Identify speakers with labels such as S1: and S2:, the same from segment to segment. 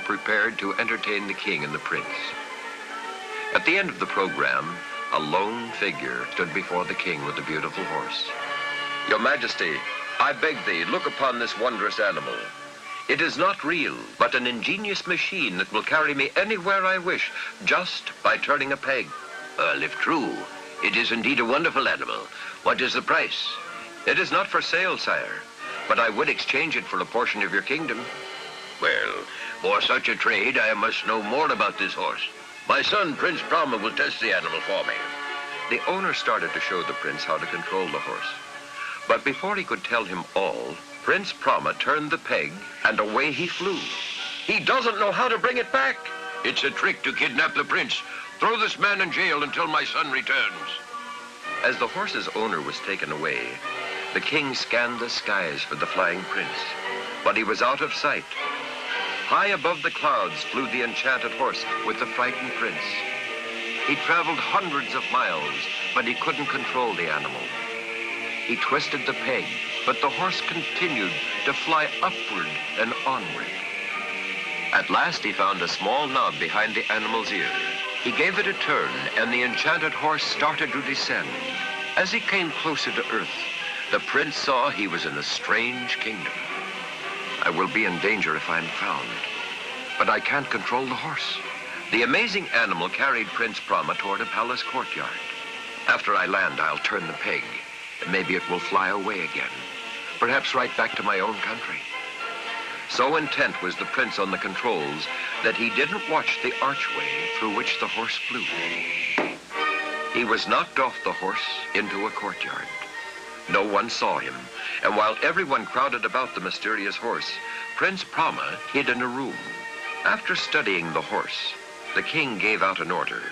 S1: prepared to entertain the king and the prince. At the end of the program, a lone figure stood before the king with a beautiful horse. "Your Majesty, I beg thee, look upon this wondrous animal. It is not real, but an ingenious machine that will carry me anywhere I wish, just by turning a peg."
S2: If true, it is indeed a wonderful animal. What is the price?"
S1: "It is not for sale, sire, but I would exchange it for a portion of your kingdom."
S2: Well, for such a trade, I must know more about this horse. My son, Prince Prama, will test the animal for me.
S1: The owner started to show the prince how to control the horse. But before he could tell him all, Prince Prama turned the peg, and away he flew. "He doesn't know how to bring it back."
S2: It's a trick to kidnap the prince. Throw this man in jail until my son returns."
S1: As the horse's owner was taken away, the king scanned the skies for the flying prince, but he was out of sight. High above the clouds flew the enchanted horse with the frightened prince. He traveled hundreds of miles, but he couldn't control the animal. He twisted the peg, but the horse continued to fly upward and onward. At last he found a small knob behind the animal's ear. He gave it a turn, and the enchanted horse started to descend. As he came closer to earth, the prince saw he was in a strange kingdom. "I will be in danger if I'm found, but I can't control the horse." The amazing animal carried Prince Prama toward a palace courtyard. "After I land, I'll turn the peg, and maybe it will fly away again, perhaps right back to my own country." So intent was the prince on the controls that he didn't watch the archway through which the horse flew. He was knocked off the horse into a courtyard. No one saw him, and while everyone crowded about the mysterious horse, Prince Prama hid in a room. After studying the horse, the king gave out an order.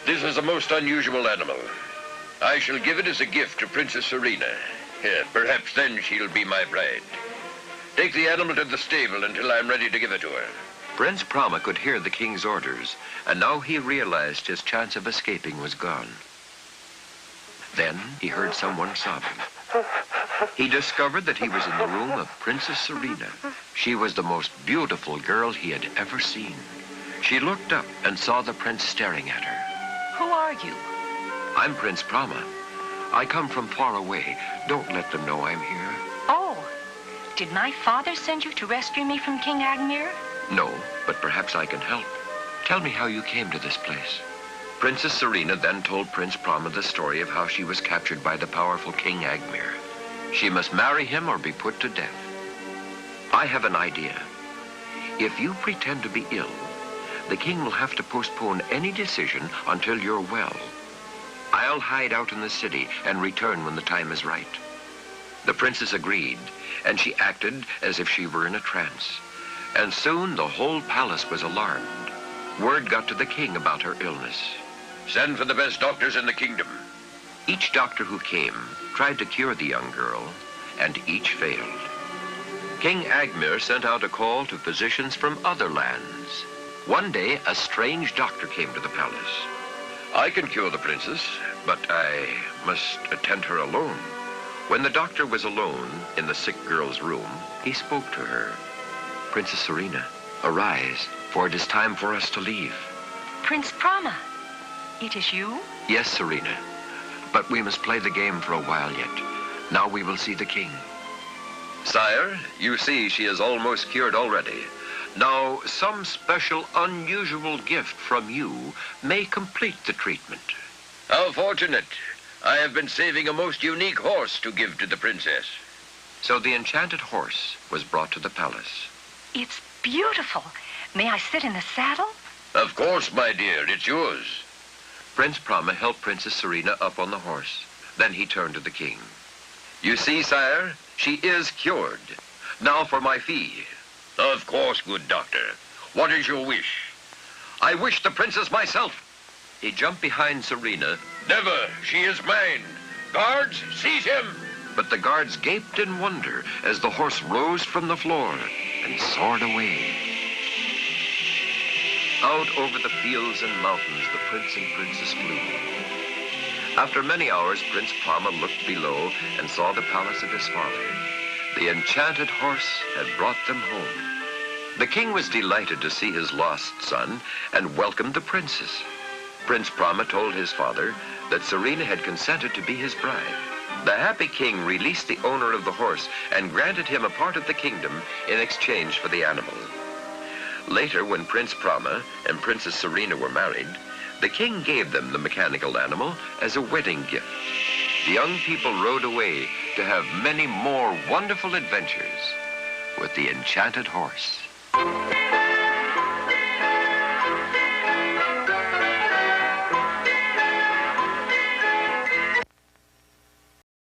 S2: "This is a most unusual animal. I shall give it as a gift to Princess Serena. Perhaps then she'll be my bride. Take the animal to the stable until I'm ready to give it to her."
S1: Prince Prama could hear the king's orders, and now he realized his chance of escaping was gone. Then he heard someone sobbing. He discovered that he was in the room of Princess Serena. She was the most beautiful girl he had ever seen. She looked up and saw the prince staring at her.
S3: "Who are you?"
S1: "I'm Prince Prama. I come from far away. Don't let them know I'm here."
S3: "Oh, did my father send you to rescue me from King Agmir?"
S1: "No, but perhaps I can help. Tell me how you came to this place." Princess Serena then told Prince Prama the story of how she was captured by the powerful King Agmir. She must marry him or be put to death. "I have an idea. If you pretend to be ill, the king will have to postpone any decision until you're well. I'll hide out in the city and return when the time is right." The princess agreed, and she acted as if she were in a trance. And soon the whole palace was alarmed. Word got to the king about her illness.
S2: "Send for the best doctors in the kingdom."
S1: Each doctor who came tried to cure the young girl, and each failed. King Agmir sent out a call to physicians from other lands. One day, a strange doctor came to the palace.
S2: "I can cure the princess, but I must attend her alone."
S1: When the doctor was alone in the sick girl's room, he spoke to her. "Princess Serena, arise, for it is time for us to leave."
S3: "Prince Prama, it is you?"
S1: "Yes, Serena, but we must play the game for a while yet. Now we will see the king." "Sire, you see she is almost cured already. Now, some special, unusual gift from you may complete the treatment."
S2: "How fortunate. I have been saving a most unique horse to give to the princess."
S1: So the enchanted horse was brought to the palace.
S3: "It's beautiful. May I sit in the saddle?"
S2: "Of course, my dear, it's yours."
S1: Prince Prama helped Princess Serena up on the horse. Then he turned to the king. "You see, sire, she is cured. Now for my fee."
S2: "Of course, good doctor. What is your wish?"
S1: "I wish the princess myself." He jumped behind Serena.
S2: "Never. She is mine. Guards, seize him."
S1: But the guards gaped in wonder as the horse rose from the floor and soared away. Out over the fields and mountains, the prince and princess flew. After many hours, Prince Prama looked below and saw the palace of his father. The enchanted horse had brought them home. The king was delighted to see his lost son and welcomed the princess. Prince Brahma told his father that Serena had consented to be his bride. The happy king released the owner of the horse and granted him a part of the kingdom in exchange for the animal. Later, when Prince Brahma and Princess Serena were married, the king gave them the mechanical animal as a wedding gift. The young people rode away to have many more wonderful adventures with the enchanted horse.